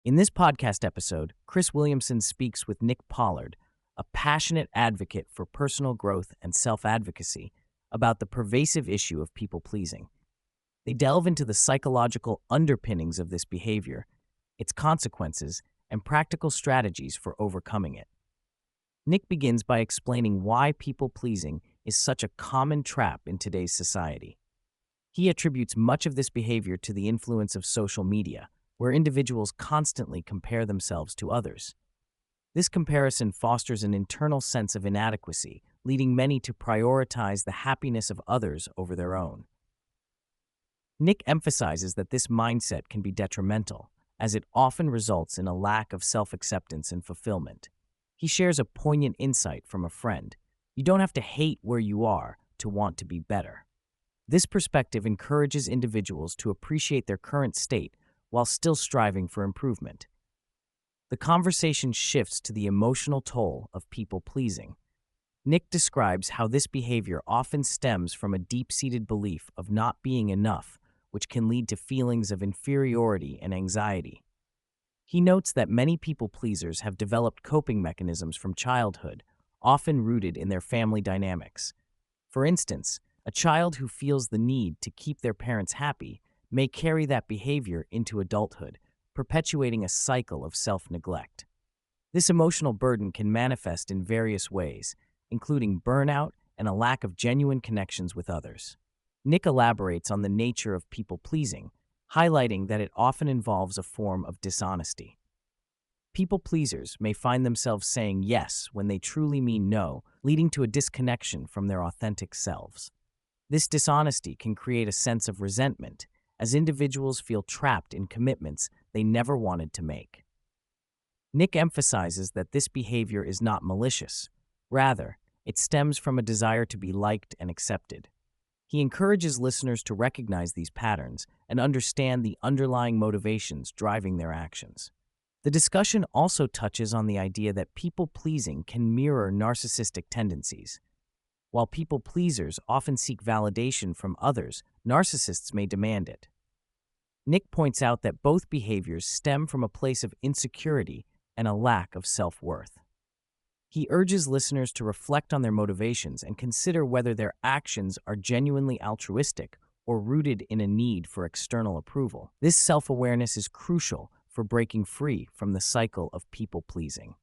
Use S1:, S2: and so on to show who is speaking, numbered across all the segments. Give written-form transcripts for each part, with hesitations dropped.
S1: In this podcast episode, Chris Williamson speaks with Nick Pollard, a passionate advocate for personal growth and self-advocacy, about the pervasive issue of people-pleasing. They delve into the psychological underpinnings of this behavior, its consequences, and practical strategies for overcoming it. Nick begins by explaining why people-pleasing is such a common trap in today's society. He attributes much of this behavior to the influence of social media, where individuals constantly compare themselves to others. This comparison fosters an internal sense of inadequacy, leading many to prioritize the happiness of others over their own. Nick emphasizes that this mindset can be detrimental, as it often results in a lack of self-acceptance and fulfillment. He shares a poignant insight from a friend: "You don't have to hate where you are to want to be better." This perspective encourages individuals to appreciate their current state while still striving for improvement. The conversation shifts to the emotional toll of people-pleasing. Nick describes how this behavior often stems from a deep-seated belief of not being enough, which can lead to feelings of inferiority and anxiety. He notes that many people-pleasers have developed coping mechanisms from childhood, often rooted in their family dynamics. For instance, a child who feels the need to keep their parents happy may carry that behavior into adulthood, perpetuating a cycle of self-neglect. This emotional burden can manifest in various ways, including burnout and a lack of genuine connections with others. Nick elaborates on the nature of people-pleasing, highlighting that it often involves a form of dishonesty. People-pleasers may find themselves saying yes when they truly mean no, leading to a disconnection from their authentic selves. This dishonesty can create a sense of resentment, as individuals feel trapped in commitments they never wanted to make. Nick emphasizes that this behavior is not malicious. Rather, it stems from a desire to be liked and accepted. He encourages listeners to recognize these patterns and understand the underlying motivations driving their actions. The discussion also touches on the idea that people-pleasing can mirror narcissistic tendencies. While people-pleasers often seek validation from others, narcissists may demand it. Nick points out that both behaviors stem from a place of insecurity and a lack of self-worth. He urges listeners to reflect on their motivations and consider whether their actions are genuinely altruistic or rooted in a need for external approval. This self-awareness is crucial for breaking free from the cycle of people-pleasing.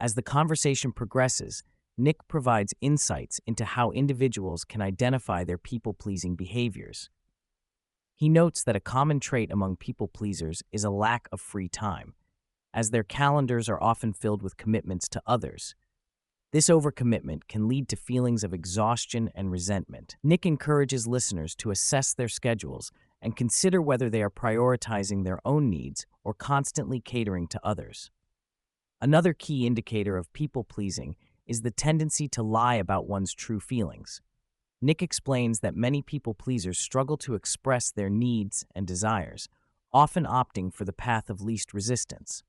S1: As the conversation progresses, Nick provides insights into how individuals can identify their people-pleasing behaviors. He notes that a common trait among people-pleasers is a lack of free time, as their calendars are often filled with commitments to others. This overcommitment can lead to feelings of exhaustion and resentment. Nick encourages listeners to assess their schedules and consider whether they are prioritizing their own needs or constantly catering to others. Another key indicator of people-pleasing is the tendency to lie about one's true feelings. Nick explains that many people-pleasers struggle to express their needs and desires, often opting for the path of least resistance.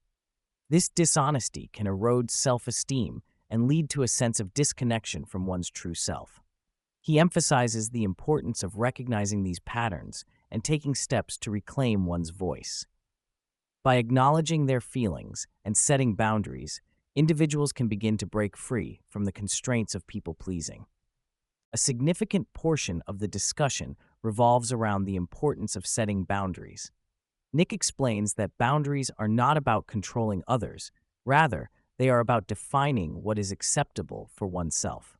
S1: This dishonesty can erode self-esteem and lead to a sense of disconnection from one's true self. He emphasizes the importance of recognizing these patterns and taking steps to reclaim one's voice. By acknowledging their feelings and setting boundaries, individuals can begin to break free from the constraints of people-pleasing. A significant portion of the discussion revolves around the importance of setting boundaries. Nick explains that boundaries are not about controlling others. Rather, they are about defining what is acceptable for oneself.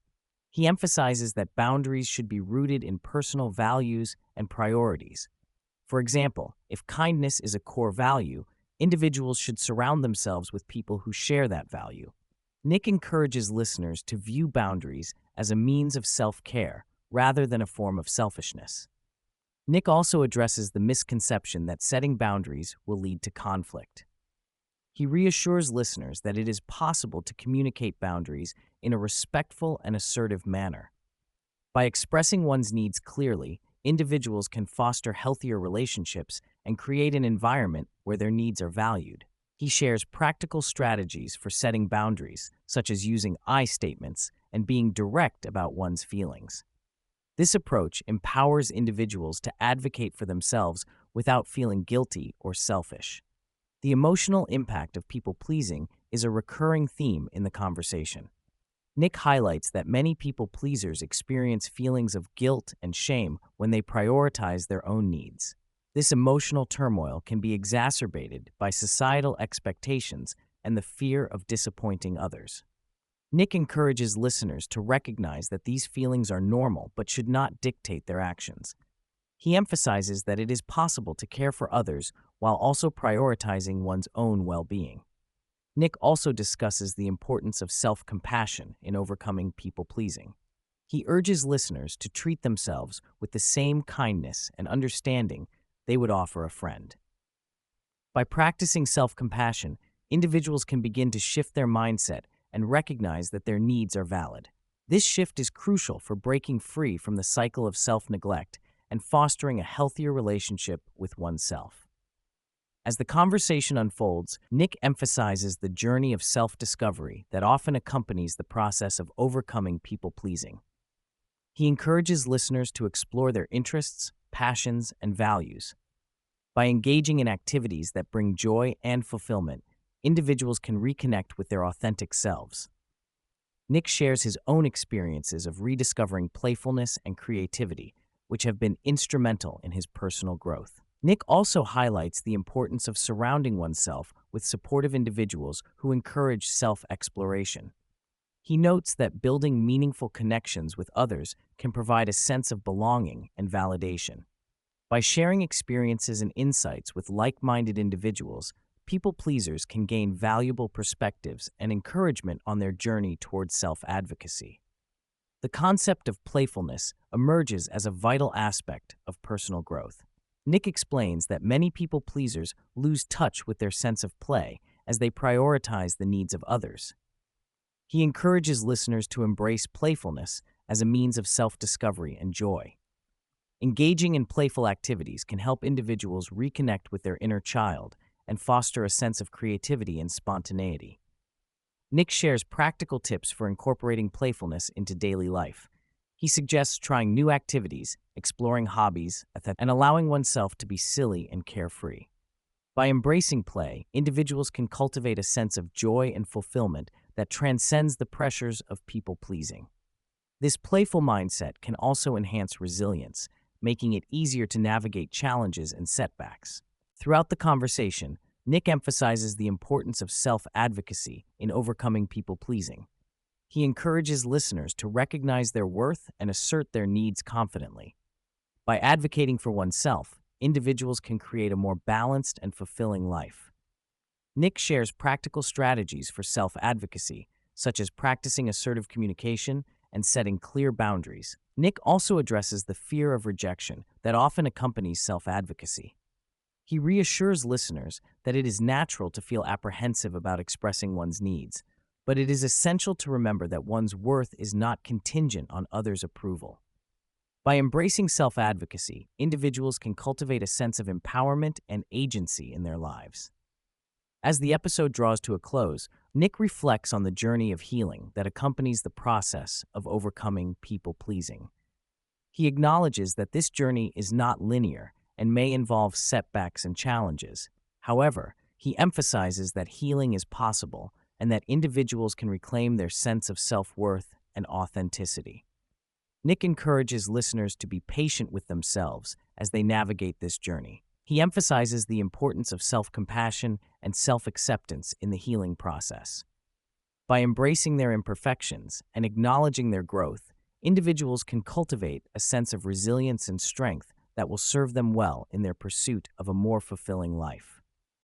S1: He emphasizes that boundaries should be rooted in personal values and priorities. For example, if kindness is a core value, individuals should surround themselves with people who share that value. Nick encourages listeners to view boundaries as a means of self-care rather than a form of selfishness. Nick also addresses the misconception that setting boundaries will lead to conflict. He reassures listeners that it is possible to communicate boundaries in a respectful and assertive manner. By expressing one's needs clearly, individuals can foster healthier relationships and create an environment where their needs are valued. He shares practical strategies for setting boundaries, such as using I statements and being direct about one's feelings. This approach empowers individuals to advocate for themselves without feeling guilty or selfish. The emotional impact of people-pleasing is a recurring theme in the conversation. Nick highlights that many people-pleasers experience feelings of guilt and shame when they prioritize their own needs. This emotional turmoil can be exacerbated by societal expectations and the fear of disappointing others. Nick encourages listeners to recognize that these feelings are normal but should not dictate their actions. He emphasizes that it is possible to care for others while also prioritizing one's own well-being. Nick also discusses the importance of self-compassion in overcoming people-pleasing. He urges listeners to treat themselves with the same kindness and understanding they would offer a friend. By practicing self-compassion, individuals can begin to shift their mindset and recognize that their needs are valid. This shift is crucial for breaking free from the cycle of self-neglect and fostering a healthier relationship with oneself. As the conversation unfolds, Nick emphasizes the journey of self-discovery that often accompanies the process of overcoming people-pleasing. He encourages listeners to explore their interests, passions, and values. By engaging in activities that bring joy and fulfillment, individuals can reconnect with their authentic selves. Nick shares his own experiences of rediscovering playfulness and creativity, which have been instrumental in his personal growth. Nick also highlights the importance of surrounding oneself with supportive individuals who encourage self-exploration. He notes that building meaningful connections with others can provide a sense of belonging and validation. By sharing experiences and insights with like-minded individuals, people-pleasers can gain valuable perspectives and encouragement on their journey towards self-advocacy. The concept of playfulness emerges as a vital aspect of personal growth. Nick explains that many people-pleasers lose touch with their sense of play as they prioritize the needs of others. He encourages listeners to embrace playfulness as a means of self-discovery and joy. Engaging in playful activities can help individuals reconnect with their inner child and foster a sense of creativity and spontaneity. Nick shares practical tips for incorporating playfulness into daily life. He suggests trying new activities, exploring hobbies, and allowing oneself to be silly and carefree. By embracing play, individuals can cultivate a sense of joy and fulfillment that transcends the pressures of people-pleasing. This playful mindset can also enhance resilience, making it easier to navigate challenges and setbacks. Throughout the conversation, Nick emphasizes the importance of self-advocacy in overcoming people-pleasing. He encourages listeners to recognize their worth and assert their needs confidently. By advocating for oneself, individuals can create a more balanced and fulfilling life. Nick shares practical strategies for self-advocacy, such as practicing assertive communication and setting clear boundaries. Nick also addresses the fear of rejection that often accompanies self-advocacy. He reassures listeners that it is natural to feel apprehensive about expressing one's needs, but it is essential to remember that one's worth is not contingent on others' approval. By embracing self-advocacy, individuals can cultivate a sense of empowerment and agency in their lives. As the episode draws to a close, Nick reflects on the journey of healing that accompanies the process of overcoming people-pleasing. He acknowledges that this journey is not linear and may involve setbacks and challenges. However, he emphasizes that healing is possible and that individuals can reclaim their sense of self-worth and authenticity. Nick encourages listeners to be patient with themselves as they navigate this journey. He emphasizes the importance of self-compassion and self-acceptance in the healing process. By embracing their imperfections and acknowledging their growth, individuals can cultivate a sense of resilience and strength that will serve them well in their pursuit of a more fulfilling life.